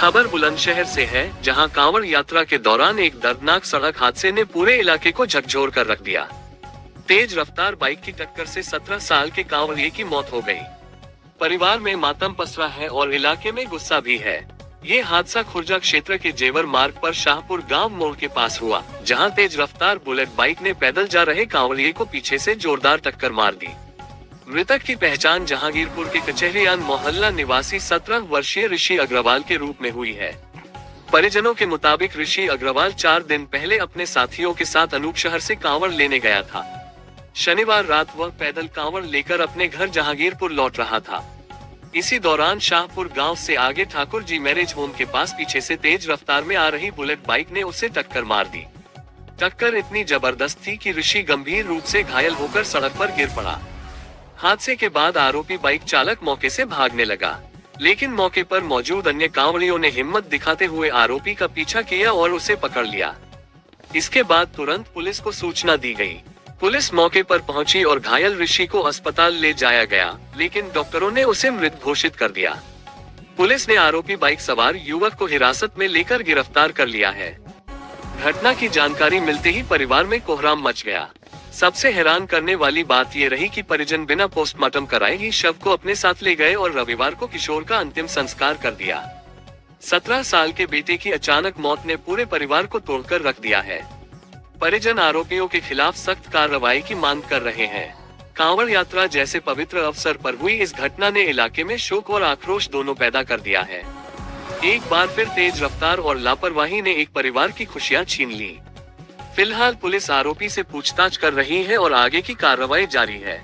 खबर बुलंदशहर से है, जहां कांवड़ यात्रा के दौरान एक दर्दनाक सड़क हादसे ने पूरे इलाके को झकझोर कर रख दिया। तेज रफ्तार बाइक की टक्कर से 17 साल के कांवड़िए की मौत हो गई। परिवार में मातम पसरा है और इलाके में गुस्सा भी है। ये हादसा खुर्जा क्षेत्र के जेवर मार्ग पर शाहपुर गांव मोड़ के पास हुआ, जहां तेज रफ्तार बुलेट बाइक ने पैदल जा रहे कांवड़िए को पीछे से जोरदार टक्कर मार दी। मृतक की पहचान जहांगीरपुर के कचहरियान मोहल्ला निवासी 17 वर्षीय ऋषि अग्रवाल के रूप में हुई है। परिजनों के मुताबिक ऋषि अग्रवाल 4 दिन पहले अपने साथियों के साथ अनूप शहर से कांवड़ लेने गया था। शनिवार रात वह पैदल कांवड़ लेकर अपने घर जहांगीरपुर लौट रहा था। इसी दौरान शाहपुर गांव से आगे ठाकुर जी मैरिज होम के पास पीछे से तेज रफ्तार में आ रही बुलेट बाइक ने उसे टक्कर मार दी। टक्कर इतनी जबरदस्त थी कि ऋषि गंभीर रूप से घायल होकर सड़क पर गिर पड़ा। हादसे के बाद आरोपी बाइक चालक मौके से भागने लगा, लेकिन मौके पर मौजूद अन्य कांवड़ियों ने हिम्मत दिखाते हुए आरोपी का पीछा किया और उसे पकड़ लिया। इसके बाद तुरंत पुलिस को सूचना दी गई। पुलिस मौके पर पहुंची और घायल ऋषि को अस्पताल ले जाया गया, लेकिन डॉक्टरों ने उसे मृत घोषित कर दिया। पुलिस ने आरोपी बाइक सवार युवक को हिरासत में लेकर गिरफ्तार कर लिया है। घटना की जानकारी मिलते ही परिवार में कोहराम मच गया। सबसे हैरान करने वाली बात ये रही कि परिजन बिना पोस्टमार्टम कराए ही शव को अपने साथ ले गए और रविवार को किशोर का अंतिम संस्कार कर दिया। 17 साल के बेटे की अचानक मौत ने पूरे परिवार को तोड़कर रख दिया है। परिजन आरोपियों के खिलाफ सख्त कार्रवाई की मांग कर रहे हैं। कांवड़ यात्रा जैसे पवित्र अवसर पर हुई इस घटना ने इलाके में शोक और आक्रोश दोनों पैदा कर दिया है। एक बार फिर तेज रफ्तार और लापरवाही ने एक परिवार की खुशियां छीन ली। फिलहाल पुलिस आरोपी से पूछताछ कर रही है और आगे की कार्रवाई जारी है।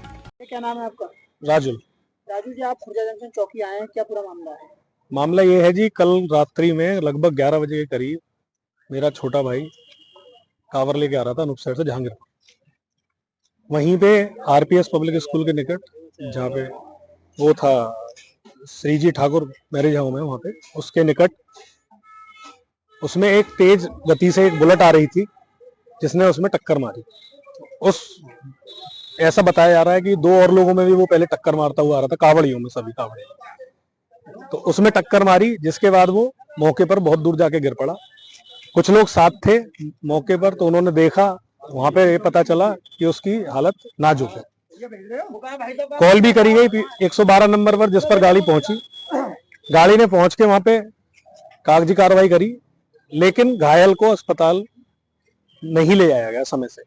क्या नाम है आपका? राजू। राजू जी, आप खुर्जा जंक्शन चौकी आए हैं, क्या पूरा मामला है? मामला ये है जी, कल रात्रि में लगभग 11 बजे के करीब मेरा छोटा भाई कांवर लेके आ रहा था अनूप शहर से जहांगीरपुर। वहीं पे आरपीएस पब्लिक स्कूल के निकट, जहाँ पे वो था श्री जी ठाकुर मैरिज होम है, वहाँ पे उसके निकट उसमें एक तेज गति से एक बुलेट आ रही थी, जिसने उसमें टक्कर मारी। ऐसा बताया जा रहा है कि 2 और लोगों में भी वो पहले टक्कर मारता हुआ आ रहा था, कांवड़ियों में, सभी कांवड़ियों। तो उसमें टक्कर मारी, जिसके बाद वो मौके पर बहुत दूर जाके गिर पड़ा। कुछ लोग साथ थे मौके पर, तो उन्होंने देखा, वहां पे ये पता चला कि उसकी हालत नाजुक है। कॉल भी करी गई 112 नंबर पर, जिस पर गाड़ी पहुंची। गाड़ी ने पहुंच के वहां पे कागजी कार्रवाई करी, लेकिन घायल को अस्पताल नहीं ले जाया गया समय से।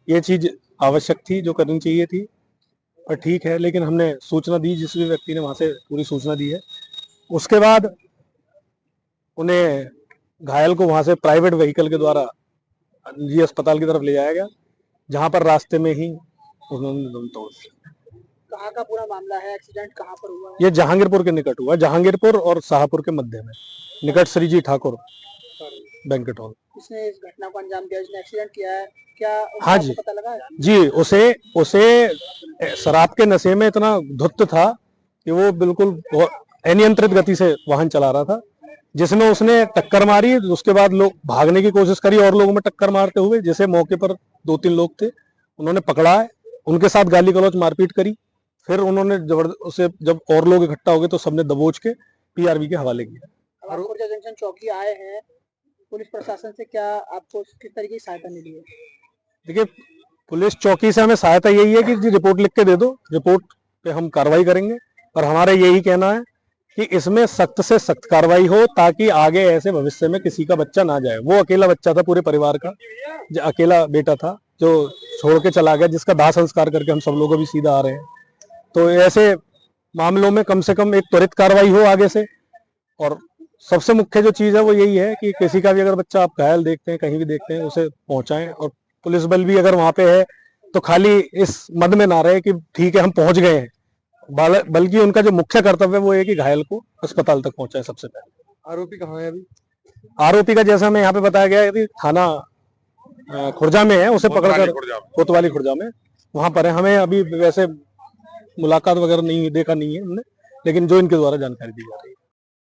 ये चीज आवश्यक थी, जो करनी चाहिए थी, पर ठीक है। लेकिन हमने सूचना दी, जिस भी व्यक्ति ने वहां से पूरी सूचना दी है, उसके बाद उन्हें घायल को वहां से प्राइवेट व्हीकल के द्वारा निजी अस्पताल की तरफ ले जाया गया, जहां पर रास्ते में ही उन्होंने दम तोड़ दिया। कहाँ का पूरा मामला है? एक्सीडेंट कहाँ पर हुआ है? ये जहांगीरपुर के निकट हुआ, जहांगीरपुर और शाहपुर के मध्य में, निकट श्री जी ठाकुर बैंकेट हॉल। इसने इस घटना को अंजाम दिया, जिसने एक्सीडेंट किया है, क्या हाँ जी, पता लगा है? जी, उसे शराब के नशे में इतना धुत था कि वो बिल्कुल अनियंत्रित गति से वाहन चला रहा था, जिसमें उसने टक्कर मारी। उसके बाद लोग भागने की कोशिश करी और लोगों में टक्कर मारते हुए, जैसे मौके पर 2-3 लोग थे, उन्होंने पकड़ा है, उनके साथ गाली गलौज मारपीट करी। फिर उन्होंने उसे जब और लोग इकट्ठा हो गए तो सबने दबोच के पीआरबी के हवाले किया। और खुर्जा जंक्शन चौकी आए हैं, पुलिस प्रशासन से क्या आपको किस तरीके की सहायता मिली है? देखिए, पुलिस चौकी से हमें सहायता यही है कि रिपोर्ट लिख के दे दो, रिपोर्ट पे हम कार्रवाई करेंगे। और हमारा यही कहना है कि इसमें सख्त से सख्त कार्रवाई हो, ताकि आगे ऐसे भविष्य में किसी का बच्चा ना जाए। वो अकेला बच्चा था पूरे परिवार का, जो अकेला बेटा था, जो छोड़ के चला गया, जिसका दाह संस्कार करके हम सब लोग अभी सीधा आ रहे हैं। तो ऐसे मामलों में कम से कम एक त्वरित कार्रवाई हो आगे से। और सबसे मुख्य जो चीज है वो यही है कि किसी का भी अगर बच्चा आप घायल देखते हैं, कहीं भी देखते हैं, उसे पहुंचाएं। और पुलिस बल भी अगर वहां पे है तो खाली इस मद में ना रहे कि ठीक है हम पहुंच गए हैं, बल्कि उनका जो मुख्य कर्तव्य वो है कि घायल को अस्पताल तक पहुंचाए सबसे पहले। आरोपी कहाँ है अभी? आरोपी का जैसा हमें यहाँ पे बताया गया है कि थाना खुर्जा में है, उसे पकड़कर कोतवाली खुर्जा में वहां पर है। हमें अभी वैसे मुलाकात वगैरह नहीं देखा नहीं है हमने, लेकिन जो इनके द्वारा जानकारी दी जा रही है।